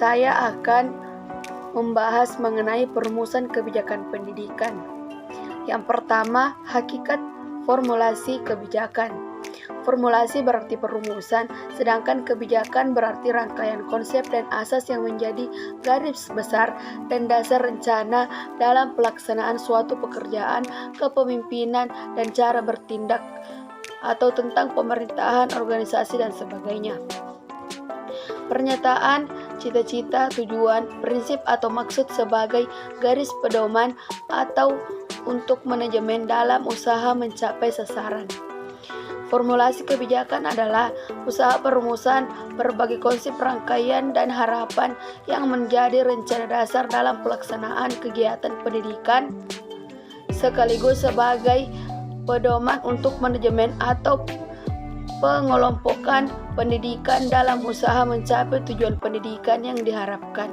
saya akan membahas mengenai perumusan kebijakan pendidikan. Yang pertama, hakikat formulasi kebijakan. Formulasi berarti perumusan, sedangkan kebijakan berarti rangkaian konsep dan asas yang menjadi garis besar dan dasar rencana dalam pelaksanaan suatu pekerjaan, kepemimpinan, dan cara bertindak, atau tentang pemerintahan, organisasi, dan sebagainya. Pernyataan, cita-cita, tujuan, prinsip atau maksud sebagai garis pedoman atau untuk manajemen dalam usaha mencapai sasaran. Formulasi kebijakan adalah usaha perumusan berbagai konsep, rangkaian, dan harapan yang menjadi rencana dasar dalam pelaksanaan kegiatan pendidikan, sekaligus sebagai pedoman untuk manajemen atau pengelompokan pendidikan dalam usaha mencapai tujuan pendidikan yang diharapkan.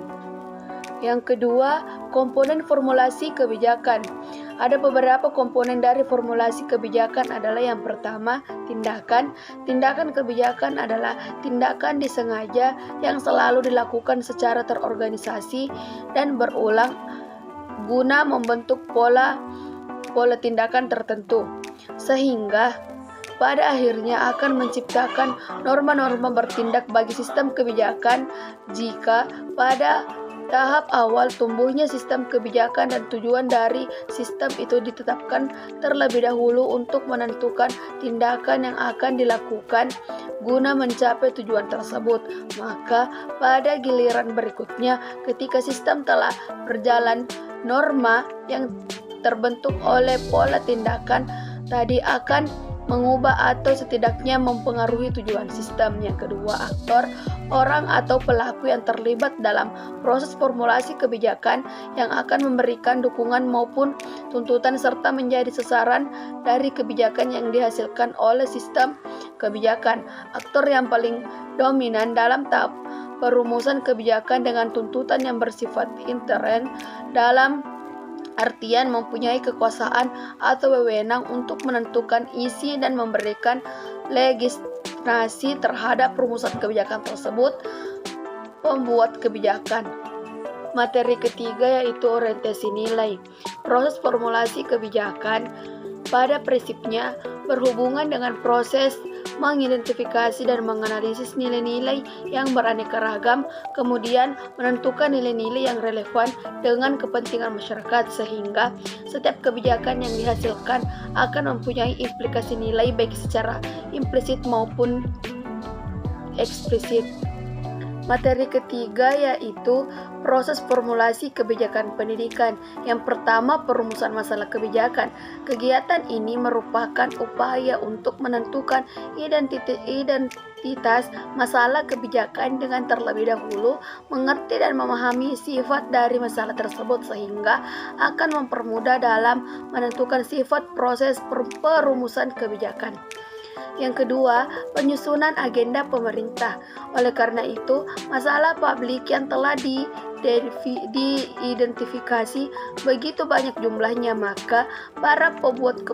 Yang kedua, komponen formulasi kebijakan. Ada beberapa komponen dari formulasi kebijakan adalah yang pertama, tindakan. Tindakan kebijakan adalah tindakan disengaja yang selalu dilakukan secara terorganisasi dan berulang guna membentuk pola tindakan tertentu, sehingga pada akhirnya akan menciptakan norma-norma bertindak bagi sistem kebijakan. Jika pada tahap awal tumbuhnya sistem kebijakan dan tujuan dari sistem itu ditetapkan terlebih dahulu untuk menentukan tindakan yang akan dilakukan guna mencapai tujuan tersebut, maka pada giliran berikutnya ketika sistem telah berjalan, norma yang terbentuk oleh pola tindakan tadi akan mengubah atau setidaknya mempengaruhi tujuan sistem. Yang kedua, aktor, orang atau pelaku yang terlibat dalam proses formulasi kebijakan yang akan memberikan dukungan maupun tuntutan serta menjadi sasaran dari kebijakan yang dihasilkan oleh sistem kebijakan. Aktor yang paling dominan dalam tahap perumusan kebijakan dengan tuntutan yang bersifat intern dalam artian mempunyai kekuasaan atau wewenang untuk menentukan isi dan memberikan legitimasi terhadap perumusan kebijakan tersebut, pembuat kebijakan. Materi ketiga yaitu orientasi nilai. Proses formulasi kebijakan pada prinsipnya berhubungan dengan proses mengidentifikasi dan menganalisis nilai-nilai yang beraneka ragam, kemudian menentukan nilai-nilai yang relevan dengan kepentingan masyarakat, sehingga setiap kebijakan yang dihasilkan akan mempunyai implikasi nilai baik secara implisit maupun eksplisit. Materi ketiga yaitu proses formulasi kebijakan pendidikan. Yang pertama, perumusan masalah kebijakan. Kegiatan ini merupakan upaya untuk menentukan identitas masalah kebijakan dengan terlebih dahulu mengerti dan memahami sifat dari masalah tersebut, sehingga akan mempermudah dalam menentukan sifat proses perumusan kebijakan. Yang kedua, penyusunan agenda pemerintah. Oleh karena itu, masalah publik yang telah diidentifikasi begitu banyak jumlahnya, maka para pembuat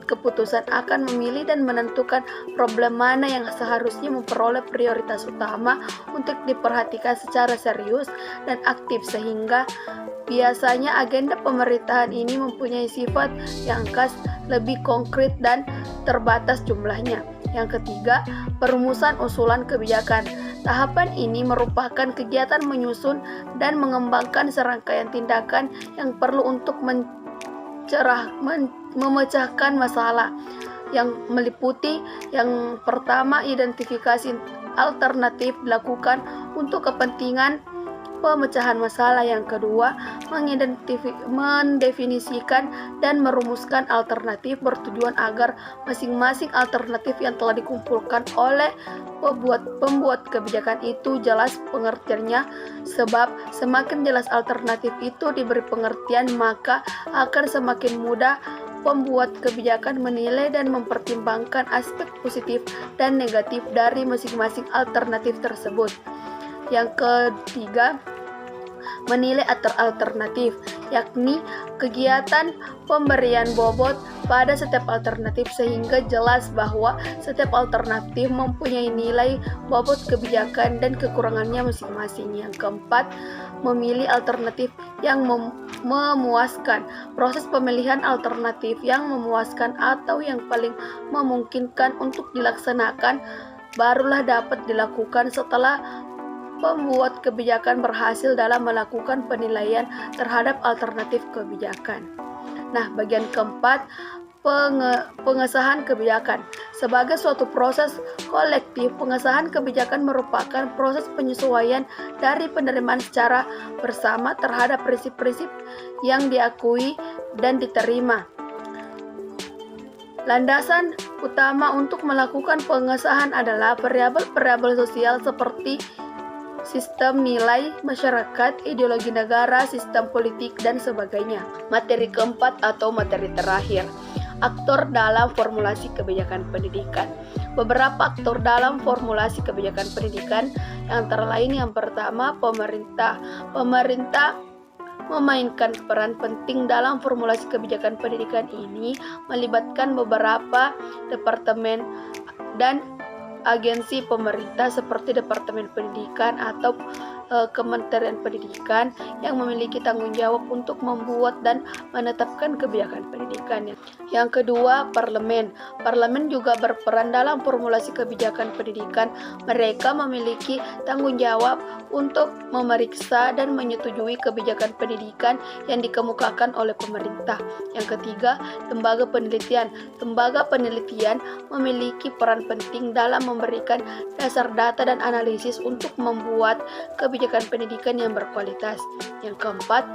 keputusan akan memilih dan menentukan problem mana yang seharusnya memperoleh prioritas utama untuk diperhatikan secara serius dan aktif, sehingga biasanya agenda pemerintahan ini mempunyai sifat yang khas, lebih konkret dan terbatas jumlahnya. Yang ketiga, perumusan usulan kebijakan. Tahapan ini merupakan kegiatan menyusun dan mengembangkan serangkaian tindakan yang perlu untuk memecahkan masalah, yang meliputi yang pertama, identifikasi alternatif dilakukan untuk kepentingan pemecahan masalah. Yang kedua, mendefinisikan dan merumuskan alternatif bertujuan agar masing-masing alternatif yang telah dikumpulkan oleh pembuat kebijakan itu jelas pengertiannya, sebab semakin jelas alternatif itu diberi pengertian, maka akan semakin mudah pembuat kebijakan menilai dan mempertimbangkan aspek positif dan negatif dari masing-masing alternatif tersebut. Yang ketiga, menilai alternatif, yakni kegiatan pemberian bobot pada setiap alternatif sehingga jelas bahwa setiap alternatif mempunyai nilai bobot kebijakan dan kekurangannya masing-masing. Yang keempat, memilih alternatif yang memuaskan. Proses pemilihan alternatif yang memuaskan atau yang paling memungkinkan untuk dilaksanakan barulah dapat dilakukan setelah pembuat kebijakan berhasil dalam melakukan penilaian terhadap alternatif kebijakan. Nah, bagian keempat, pengesahan kebijakan. Sebagai suatu proses kolektif, pengesahan kebijakan merupakan proses penyesuaian dari penerimaan secara bersama terhadap prinsip-prinsip yang diakui dan diterima. Landasan utama untuk melakukan pengesahan adalah variabel-variabel sosial seperti sistem nilai masyarakat, ideologi negara, sistem politik, dan sebagainya. Materi keempat atau materi terakhir, aktor dalam formulasi kebijakan pendidikan. Beberapa aktor dalam formulasi kebijakan pendidikan, antara lain yang pertama, pemerintah. Pemerintah memainkan peran penting dalam formulasi kebijakan pendidikan ini, melibatkan beberapa departemen dan agensi pemerintah seperti Departemen Pendidikan atau Kementerian Pendidikan yang memiliki tanggung jawab untuk membuat dan menetapkan kebijakan pendidikan. Yang kedua, parlemen. Parlemen juga berperan dalam formulasi kebijakan pendidikan. Mereka memiliki tanggung jawab untuk memeriksa dan menyetujui kebijakan pendidikan yang dikemukakan oleh pemerintah. Yang ketiga, lembaga penelitian. Lembaga penelitian memiliki peran penting dalam memberikan dasar data dan analisis untuk membuat kebijakan pendidikan yang berkualitas. Yang keempat,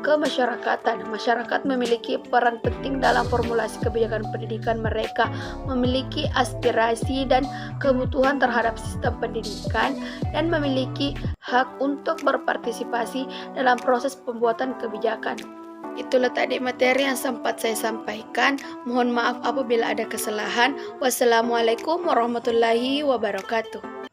kemasyarakatan. Masyarakat memiliki peran penting dalam formulasi kebijakan pendidikan. Mereka memiliki aspirasi dan kebutuhan terhadap sistem pendidikan dan memiliki hak untuk berpartisipasi dalam proses pembuatan kebijakan. Itulah tadi materi yang sempat saya sampaikan. Mohon maaf apabila ada kesalahan. Wassalamualaikum warahmatullahi wabarakatuh.